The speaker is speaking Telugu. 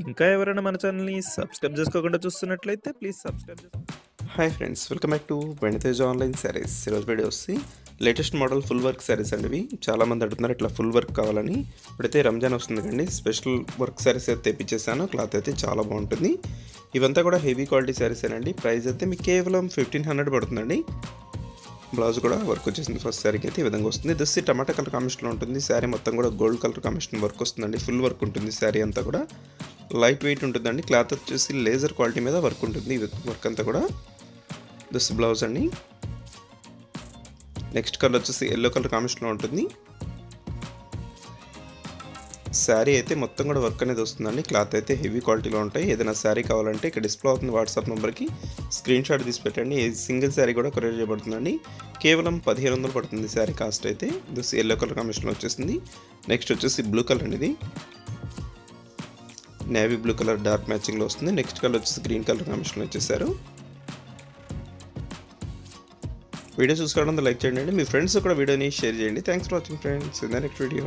ఇంకా ఎవరైనా మన ఛానల్‌ని సబ్స్క్రైబ్ చేసుకోకుండా చూస్తున్నట్లయితే please subscribe hi friends, welcome back to Venkatesh online sarees. ఈరోజు వీడియో వచ్చి latest model full work sarees అండి. ఇవి చాలామంది అడుగుతున్నారు ఇట్లా ఫుల్ వర్క్ కావాలని. ఇప్పుడైతే రంజాన్ వస్తుంది కండి, స్పెషల్ వర్క్ శారీస్ అయితే తెప్పించేసాను. క్లాత్ అయితే చాలా బాగుంటుంది. ఇవంతా కూడా హెవీ క్వాలిటీ శారీస్ అండి. ప్రైస్ అయితే మీకు కేవలం 1500 పడుతుందండి. బ్లౌజ్ కూడా వర్క్ వచ్చేసింది. ఫస్ట్ శారీకి అయితే ఈ విధంగా వస్తుంది. దిస్ టమాటా కలర్ కాంబినేషన్లో ఉంటుంది. శారీ మొత్తం కూడా గోల్డ్ కలర్ కాంబినేషన్ వర్క్ వస్తుందండి. ఫుల్ వర్క్ ఉంటుంది. శారీ అంతా కూడా లైట్ వెయిట్ ఉంటుందండి. క్లాత్ వచ్చేసి లేజర్ క్వాలిటీ మీద వర్క్ ఉంటుంది. వర్క్ అంతా కూడా దిస్ బ్లౌజ్ అండి. నెక్స్ట్ కలర్ వచ్చేసి ఎల్లో కలర్ కాంబినేషన్లో ఉంటుంది. శారీ అయితే మొత్తం కూడా వర్క్ అనేది వస్తుందండి. క్లాత్ అయితే హెవీ క్వాలిటీలో ఉంటాయి. ఏదైనా శారీ కావాలంటే ఇక్కడ డిస్ప్లే అవుతుంది వాట్సాప్ నెంబర్కి స్క్రీన్ షాట్ తీసి పెట్టండి. సింగిల్ శారీ కూడా కొరియర్ చేయబడుతుందండి. కేవలం 1500 పడుతుంది శారీ కాస్ట్ అయితే. దిస్ ఎల్లో కలర్ కాంబినేషన్లో వచ్చేసింది. నెక్స్ట్ వచ్చేసి బ్లూ కలర్ అనేది నేవీ బ్లూ కలర్ డార్క్ మ్యాచింగ్లో వస్తుంది. నెక్స్ట్ కలర్ వచ్చేసి గ్రీన్ కలర్ కాంబినేషన్లో వచ్చేసారు. వీడియో చూసుకోవడం లైక్ చేయండి. మీ ఫ్రెండ్స్ కూడా వీడియోని షేర్ చేయండి. Thanks for watching friends. In the next video.